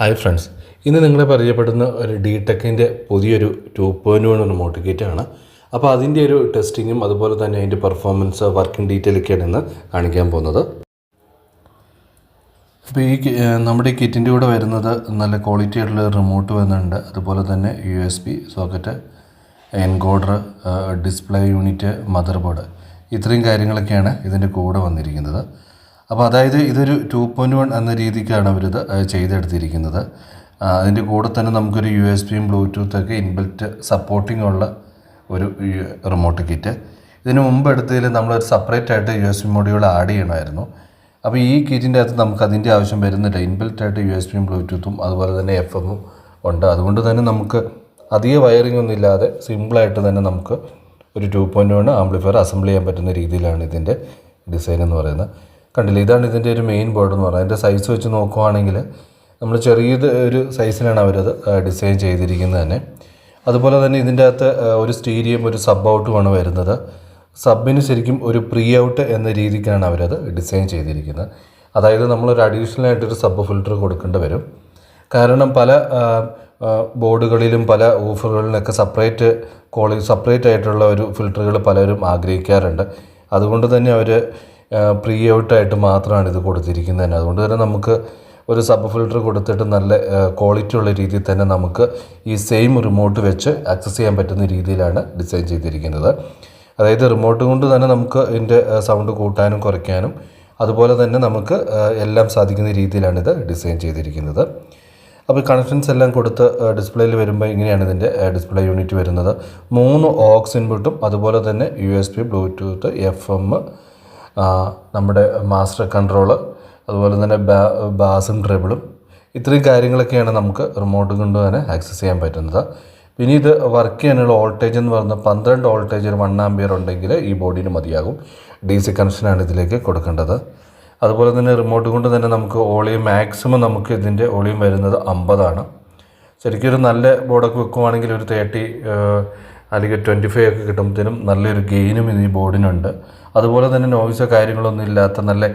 Hi friends, ഇന്ന് നിങ്ങളെ പരിചയപ്പെടുന്ന ഒരു ഡിടെക്കിൻ്റെ പുതിയൊരു 2.1 റിമോട്ട് കിറ്റാണ്. അപ്പോൾ അതിൻ്റെ ഒരു ടെസ്റ്റിങ്ങും അതുപോലെ തന്നെ അതിൻ്റെ പെർഫോമൻസ്, വർക്കിംഗ് ഡീറ്റെയിലൊക്കെയാണ് ഇന്ന് കാണിക്കാൻ പോകുന്നത്. അപ്പോൾ നമ്മുടെ ഈ കിറ്റിൻ്റെ കൂടെ വരുന്നത് നല്ല ക്വാളിറ്റി ആയിട്ടുള്ള റിമോട്ട് വരുന്നുണ്ട്. അതുപോലെ തന്നെ USB socket, encoder, display unit, mother board, ഇത്രയും കാര്യങ്ങളൊക്കെയാണ് ഇതിൻ്റെ കൂടെ വന്നിരിക്കുന്നത്. അപ്പോൾ അതായത് ഇതൊരു 2.1 എന്ന രീതിക്കാണ് അവരിത് ചെയ്തെടുത്തിരിക്കുന്നത്. അതിൻ്റെ കൂടെ തന്നെ നമുക്കൊരു USB ബ്ലൂടൂത്തൊക്കെ ഇൻബിൽറ്റ് സപ്പോർട്ടിംഗ് ഉള്ള ഒരു റിമോട്ട് കിറ്റ്. ഇതിന് മുമ്പ് എടുത്തതിൽ നമ്മളൊരു സെപ്പറേറ്റ് ആയിട്ട് USB മൊഡ്യൂൾ ആഡ് ചെയ്യണമായിരുന്നു. അപ്പോൾ ഈ കിറ്റിൻ്റെ അകത്ത് നമുക്ക് അതിൻ്റെ ആവശ്യം വരുന്നില്ല. ഇൻബിൽറ്റായിട്ട് USB ബ്ലൂടൂത്തും അതുപോലെ തന്നെ FM-ഉം ഉണ്ട്. അതുകൊണ്ട് തന്നെ നമുക്ക് അധിക വയറിംഗ് ഒന്നും ഇല്ലാതെ സിമ്പിളായിട്ട് തന്നെ നമുക്ക് ഒരു 2.1 ആംപ്ലിഫയർ അസംബിൾ ചെയ്യാൻ പറ്റുന്ന രീതിയിലാണ് ഇതിൻ്റെ ഡിസൈൻ എന്ന് പറയുന്നത്. കണ്ടില്ല, ഇതാണ് ഇതിൻ്റെ ഒരു മെയിൻ ബോർഡ് എന്ന് പറയുന്നത്. അതിൻ്റെ സൈസ് വെച്ച് നോക്കുവാണെങ്കിൽ നമ്മൾ ചെറിയത് ഒരു സൈസിലാണ് അവരത് ഡിസൈൻ ചെയ്തിരിക്കുന്നത് തന്നെ. അതുപോലെ തന്നെ ഇതിൻ്റെ അകത്ത് ഒരു സ്റ്റീരിയം, ഒരു സബ് ഔട്ടുമാണ് വരുന്നത്. സബിന് ശരിക്കും ഒരു പ്രീ ഔട്ട് എന്ന രീതിക്കാണ് അവരത് ഡിസൈൻ ചെയ്തിരിക്കുന്നത്. അതായത് നമ്മളൊരു അഡീഷണലായിട്ടൊരു സബ് ഫിൽറ്റർ കൊടുക്കേണ്ടി വരും. കാരണം പല ബോർഡുകളിലും പല ഓഫറുകളിലൊക്കെ സെപ്പറേറ്റ് ആയിട്ടുള്ള ഒരു ഫിൽറ്ററുകൾ പലരും ആഗ്രഹിക്കാറുണ്ട്. അതുകൊണ്ട് തന്നെ അവർ പ്രീ ഔട്ടായിട്ട് മാത്രമാണ് ഇത് കൊടുത്തിരിക്കുന്നത് തന്നെ. അതുകൊണ്ട് തന്നെ നമുക്ക് ഒരു സബ് ഫിൽറ്റർ കൊടുത്തിട്ട് നല്ല ക്വാളിറ്റി ഉള്ള രീതിയിൽ തന്നെ നമുക്ക് ഈ സെയിം റിമോട്ട് വെച്ച് ആക്സസ് ചെയ്യാൻ പറ്റുന്ന രീതിയിലാണ് ഡിസൈൻ ചെയ്തിരിക്കുന്നത്. അതായത് റിമോട്ട് കൊണ്ട് തന്നെ നമുക്ക് ഇതിൻ്റെ സൗണ്ട് കൂട്ടാനും കുറയ്ക്കാനും അതുപോലെ തന്നെ നമുക്ക് എല്ലാം സാധിക്കുന്ന രീതിയിലാണ് ഇത് ഡിസൈൻ ചെയ്തിരിക്കുന്നത്. അപ്പോൾ കണക്ഷൻസ് എല്ലാം കൊടുത്ത് ഡിസ്പ്ലേയിൽ വരുമ്പോൾ ഇങ്ങനെയാണ് ഇതിൻ്റെ ഡിസ്പ്ലേ യൂണിറ്റ് വരുന്നത്. 3 ഓക്സ് ഇൻപുട്ടും അതുപോലെ തന്നെ USB ബ്ലൂടൂത്ത്, FM, നമ്മുടെ മാസ്റ്റർ കൺട്രോള്, അതുപോലെ തന്നെ ബാസും ട്രിബിളും, ഇത്രയും കാര്യങ്ങളൊക്കെയാണ് നമുക്ക് റിമോട്ട് കൊണ്ട് തന്നെ ആക്സസ് ചെയ്യാൻ പറ്റുന്നത്. പിന്നെ ഇത് വർക്ക് ചെയ്യാനുള്ള വോൾട്ടേജ് എന്ന് പറയുന്നത് 12 വോൾട്ടേജ് 1 ആംപിയർ ഉണ്ടെങ്കിൽ ഈ ബോർഡിന് മതിയാകും. DC കണക്ഷനാണ് ഇതിലേക്ക് കൊടുക്കേണ്ടത്. അതുപോലെ തന്നെ റിമോട്ട് കൊണ്ട് തന്നെ നമുക്ക് വോളിയം മാക്സിമം നമുക്ക് ഇതിൻ്റെ വോളിയം വരുന്നത് 50 ശരിക്കും ഒരു നല്ല ബോർഡൊക്കെ വെക്കുവാണെങ്കിൽ ഒരു 30 അല്ലെങ്കിൽ 25 ഒക്കെ കിട്ടുമ്പോഴത്തേനും നല്ലൊരു ഗെയിനും ഈ ബോർഡിനുണ്ട്. അതുപോലെ തന്നെ നോയ്സോ കാര്യങ്ങളൊന്നും ഇല്ലാത്ത നല്ല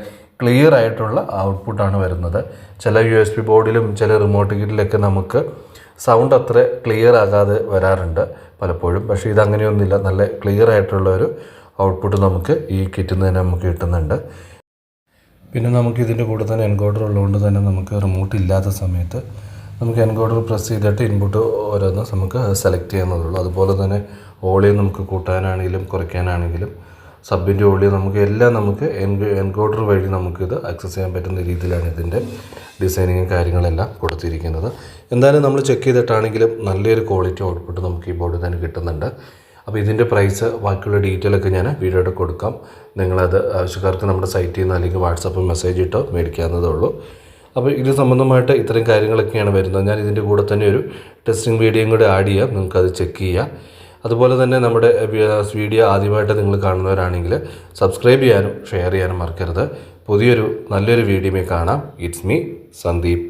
ക്ലിയർ ആയിട്ടുള്ള ഔട്ട്പുട്ടാണ് വരുന്നത്. ചില USB ബോർഡിലും ചില റിമോട്ട് കിറ്റിലൊക്കെ നമുക്ക് സൗണ്ട് അത്ര ക്ലിയർ ആകാതെ വരാറുണ്ട് പലപ്പോഴും. പക്ഷേ ഇതങ്ങനെയൊന്നുമില്ല, നല്ല ക്ലിയർ ആയിട്ടുള്ള ഒരു ഔട്ട്പുട്ട് നമുക്ക് ഈ കിറ്റിൽ നിന്ന് തന്നെ നമുക്ക് കിട്ടുന്നുണ്ട്. പിന്നെ നമുക്ക് ഇതിൻ്റെ കൂടെ തന്നെ എൻകോഡർ ഉള്ളതുകൊണ്ട് തന്നെ നമുക്ക് റിമോട്ട് ഇല്ലാത്ത സമയത്ത് നമുക്ക് എൻകോഡർ പ്രസ് ചെയ്തിട്ട് ഇൻപുട്ട് ഓരോന്ന് നമുക്ക് സെലക്ട് ചെയ്യുന്നതുള്ളൂ. അതുപോലെ തന്നെ വോളിയം നമുക്ക് കൂട്ടാനാണെങ്കിലും കുറയ്ക്കാനാണെങ്കിലും സബിൻ്റെ വോളിയം നമുക്ക് എൻകോഡർ വഴി നമുക്കിത് ആക്സസ് ചെയ്യാൻ പറ്റുന്ന രീതിയിലാണ് ഇതിൻ്റെ ഡിസൈനിങ്ങും കാര്യങ്ങളെല്ലാം കൊടുത്തിരിക്കുന്നത്. എന്തായാലും നമ്മൾ ചെക്ക് ചെയ്തിട്ടാണെങ്കിലും നല്ലൊരു ക്വാളിറ്റി ഔട്ട്പുട്ട് നമുക്ക് ഈ ബോർഡിൽ തന്നെ കിട്ടുന്നുണ്ട്. അപ്പോൾ ഇതിൻ്റെ പ്രൈസ് ബാക്കിയുള്ള ഡീറ്റെയിലൊക്കെ ഞാൻ വീഡിയോയുടെ കൊടുക്കാം. നിങ്ങളത് ആവശ്യക്കാർക്ക് നമ്മുടെ സൈറ്റിൽ നിന്ന് അല്ലെങ്കിൽ വാട്സാപ്പ് മെസ്സേജ് ഇട്ടോ മേടിക്കാവുന്നതേ ഉള്ളൂ. അപ്പോൾ ഇത് സംബന്ധമായിട്ട് ഇത്രയും കാര്യങ്ങളൊക്കെയാണ് വരുന്നത്. ഞാൻ ഇതിൻ്റെ കൂടെ തന്നെ ഒരു ടെസ്റ്റിംഗ് വീഡിയോയും കൂടെ ആഡ് ചെയ്യാം, നിങ്ങൾക്കത് ചെക്ക് ചെയ്യാം. അതുപോലെ തന്നെ നമ്മുടെ വീഡിയോ ആദ്യമായിട്ട് നിങ്ങൾ കാണുന്നവരാണെങ്കിൽ സബ്സ്ക്രൈബ് ചെയ്യാനും ഷെയർ ചെയ്യാനും മറക്കരുത്. പുതിയൊരു നല്ലൊരു വീഡിയോയിൽ കാണാം. It's me Sandeep.